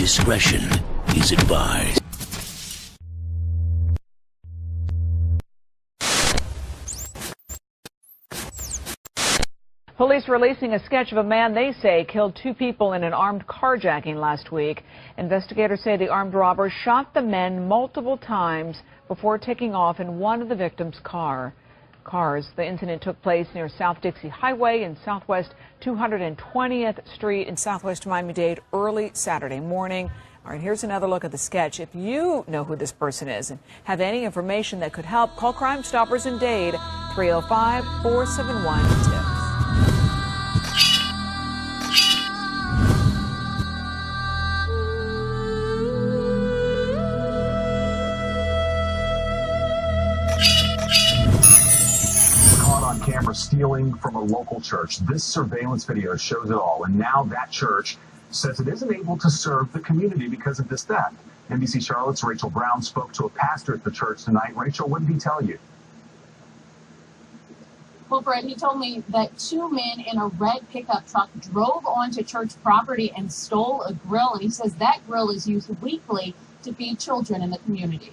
Discretion is advised. Police releasing a sketch of a man they say killed 2 people in an armed carjacking last week. Investigators say the armed robber shot the men multiple times before taking off in one of the victims' cars. The incident took place near South Dixie Highway and Southwest 220th Street in Southwest Miami-Dade early Saturday morning. All right, here's another look at the sketch. If you know who this person is and have any information that could help, call Crime Stoppers in Dade, 305-471-TIPS. Camera stealing from a local church. This surveillance video shows it all, and now that church says it isn't able to serve the community because of this theft. NBC Charlotte's Rachel Brown spoke to a pastor at the church tonight. Rachel, what did he tell you? Well, Fred, he told me that 2 men in a red pickup truck drove onto church property and stole a grill, and he says that grill is used weekly to feed children in the community.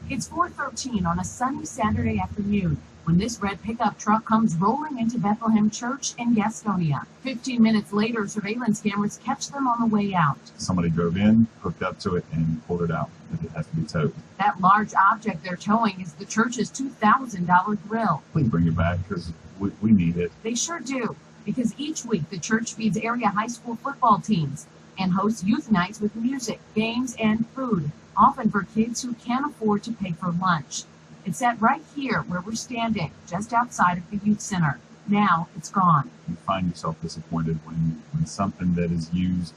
It's 4:13 on a sunny Saturday afternoon when this red pickup truck comes rolling into Bethlehem Church in Gastonia. 15 minutes later, surveillance cameras catch them on the way out. Somebody drove in, hooked up to it, and pulled it out. It has to be towed. That large object they're towing is the church's $2,000 grill. Please bring it back because we need it. They sure do, because each week the church feeds area high school football teams and hosts youth nights with music, games, and food, often for kids who can't afford to pay for lunch. It's set right here where we're standing, just outside of the youth center. Now it's gone. You find yourself disappointed when something that is used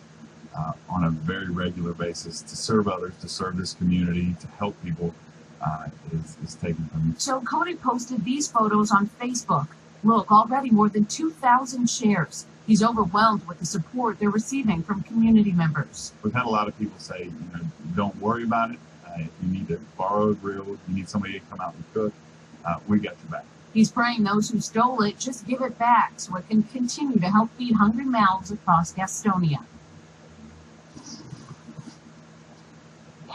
on a very regular basis to serve others, to serve this community, to help people, is taken from you. So Cody posted these photos on Facebook. Look, already more than 2,000 shares. He's overwhelmed with the support they're receiving from community members. We've had a lot of people say, don't worry about it. If you need to borrow a grill, if you need somebody to come out and cook, we got your back. He's praying those who stole it just give it back so it can continue to help feed hungry mouths across Gastonia.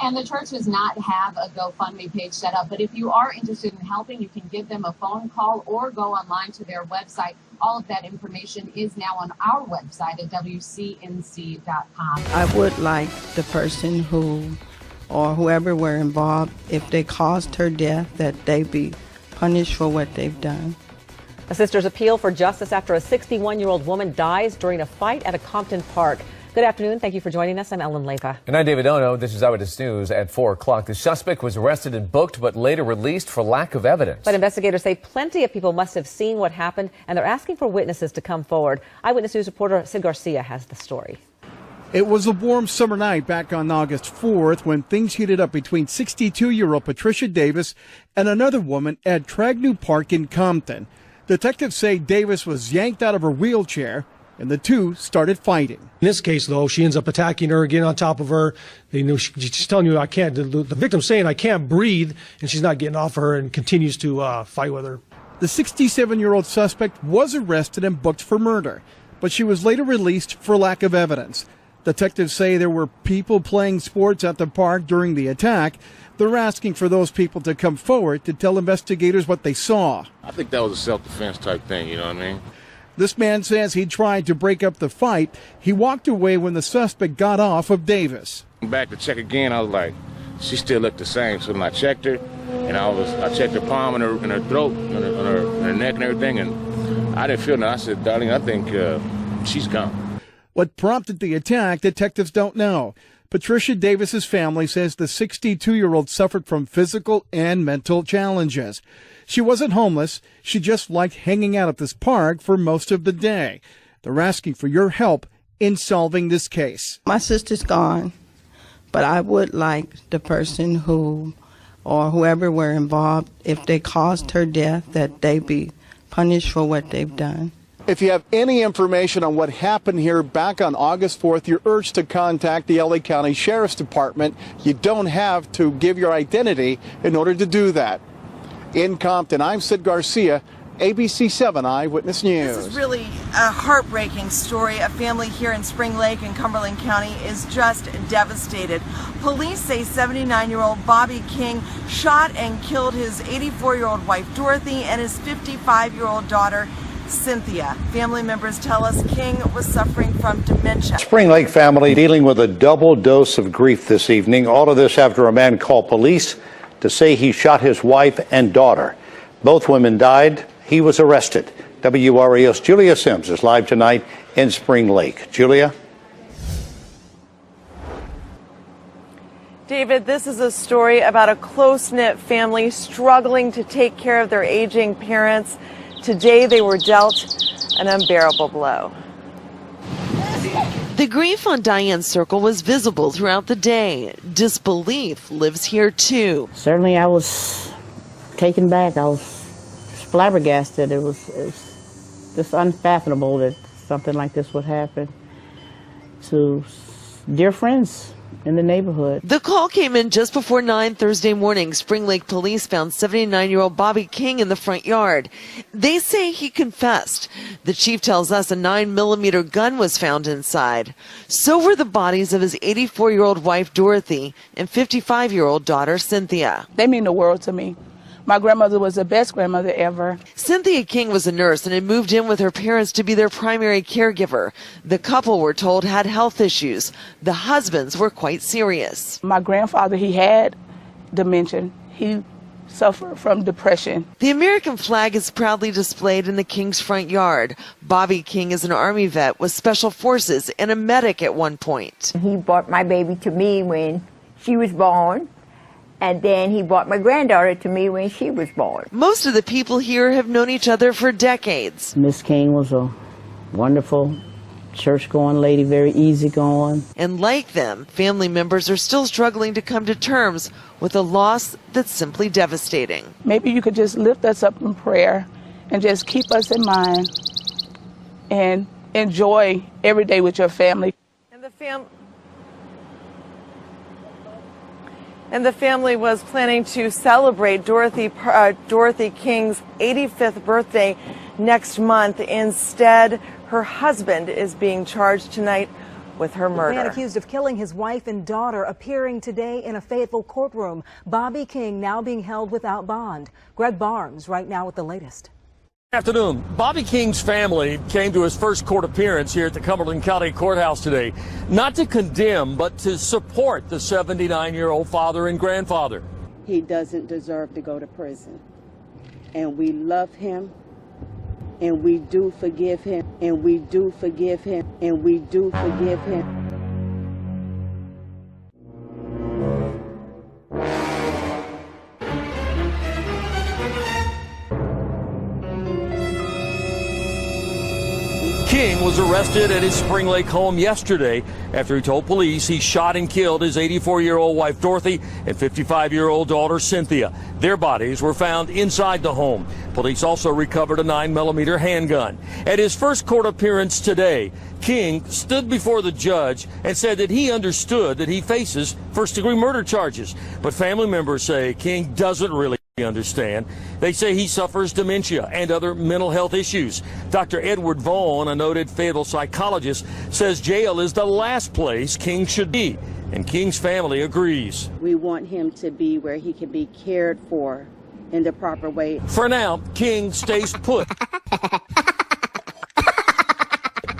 And the church does not have a GoFundMe page set up, but if you are interested in helping, you can give them a phone call or go online to their website. All of that information is now on our website at WCNC.com. I would like the person who or whoever were involved, if they caused her death, that they be punished for what they've done. A sister's appeal for justice after a 61-year-old woman dies during a fight at a Compton park. Good afternoon. Thank you for joining us. I'm Ellen Leva. And I'm David Ono. This is Eyewitness News at 4 o'clock. The suspect was arrested and booked, but later released for lack of evidence. But investigators say plenty of people must have seen what happened, and they're asking for witnesses to come forward. Eyewitness News reporter Sid Garcia has the story. It was a warm summer night back on August 4th when things heated up between 62-year-old Patricia Davis and another woman at Tragnew Park in Compton. Detectives say Davis was yanked out of her wheelchair and the two started fighting. In this case, though, she ends up attacking her, getting on top of her. She's telling you, I can't, the victim's saying, I can't breathe, and she's not getting off her and continues to fight with her. The 67-year-old suspect was arrested and booked for murder, but she was later released for lack of evidence. Detectives say there were people playing sports at the park during the attack. They're asking for those people to come forward to tell investigators what they saw. I think that was a self-defense type thing, you know what I mean? This man says he tried to break up the fight. He walked away when the suspect got off of Davis. Back to check again, I was like, she still looked the same. So when I checked her, and I checked her palm and her throat, and her neck and everything, and I didn't feel nothing. I said, darling, I think she's gone. What prompted the attack, detectives don't know. Patricia Davis's family says the 62-year-old suffered from physical and mental challenges. She wasn't homeless. She just liked hanging out at this park for most of the day. They're asking for your help in solving this case. My sister's gone, but I would like the person who or whoever were involved, if they caused her death, that they be punished for what they've done. If you have any information on what happened here back on August 4th, you're urged to contact the LA County Sheriff's Department. You don't have to give your identity in order to do that. In Compton, I'm Sid Garcia, ABC 7 Eyewitness News. This is really a heartbreaking story. A family here in Spring Lake in Cumberland County is just devastated. Police say 79-year-old Bobby King shot and killed his 84-year-old wife Dorothy and his 55-year-old daughter Cynthia. Family members tell us King was suffering from dementia. Spring Lake family dealing with a double dose of grief this evening. All of this after a man called police to say he shot his wife and daughter. Both women died. He was arrested. WRAL's Julia Sims is live tonight in Spring Lake. Julia? David, this is a story about a close-knit family struggling to take care of their aging parents. Today they were dealt an unbearable blow. The grief on Diane's circle was visible throughout the day. Disbelief lives here too. Certainly I was taken back. I was flabbergasted. It was just unfathomable that something like this would happen to dear friends in the neighborhood. The call came in just before 9 Thursday morning. Spring Lake police found 79-year-old Bobby King in the front yard. They say he confessed. The chief tells us a 9mm gun was found inside. So were the bodies of his 84-year-old wife Dorothy and 55-year-old daughter Cynthia. They mean the world to me. My grandmother was the best grandmother ever. Cynthia King was a nurse and had moved in with her parents to be their primary caregiver. The couple, we're told, had health issues. The husbands were quite serious. My grandfather, he had dementia. He suffered from depression. The American flag is proudly displayed in the King's front yard. Bobby King is an Army vet with Special Forces and a medic at one point. He brought my baby to me when she was born. And then he brought my granddaughter to me when she was born. Most of the people here have known each other for decades. Miss King was a wonderful church-going lady, very easygoing. And like them, family members are still struggling to come to terms with a loss that's simply devastating. Maybe you could just lift us up in prayer and just keep us in mind and enjoy every day with your family. And the family was planning to celebrate Dorothy King's 85th birthday next month. Instead, her husband is being charged tonight with her murder. The man accused of killing his wife and daughter appearing today in a Fayetteville courtroom. Bobby King now being held without bond. Greg Barnes right now with the latest. Afternoon. Bobby King's family came to his first court appearance here at the Cumberland County Courthouse today, not to condemn, but to support the 79-year-old father and grandfather. He doesn't deserve to go to prison. And we love him, and we do forgive him, and we do forgive him, and we do forgive him. King was arrested at his Spring Lake home yesterday after he told police he shot and killed his 84-year-old wife Dorothy and 55-year-old daughter Cynthia. Their bodies were found inside the home. Police also recovered a 9mm handgun. At his first court appearance today, King stood before the judge and said that he understood that he faces first-degree murder charges. But family members say King doesn't really understand. They say he suffers dementia and other mental health issues. Dr. Edward Vaughn, a noted Fayetteville psychologist, says jail is the last place King should be, and King's family agrees. We want him to be where he can be cared for in the proper way. For now, King stays put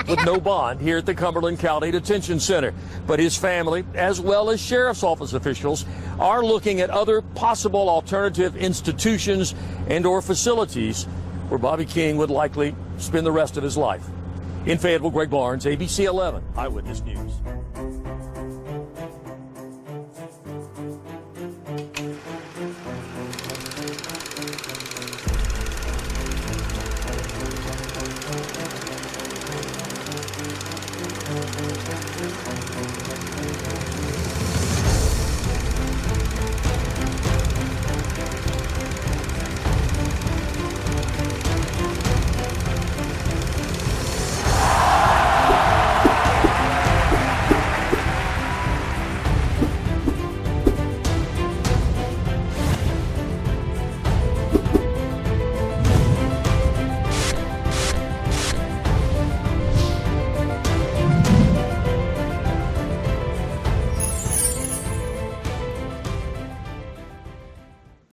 with no bond here at the Cumberland County Detention Center. But his family, as well as sheriff's office officials, are looking at other possible alternative institutions and or facilities where Bobby King would likely spend the rest of his life. In Fayetteville, Greg Barnes, ABC 11 Eyewitness News.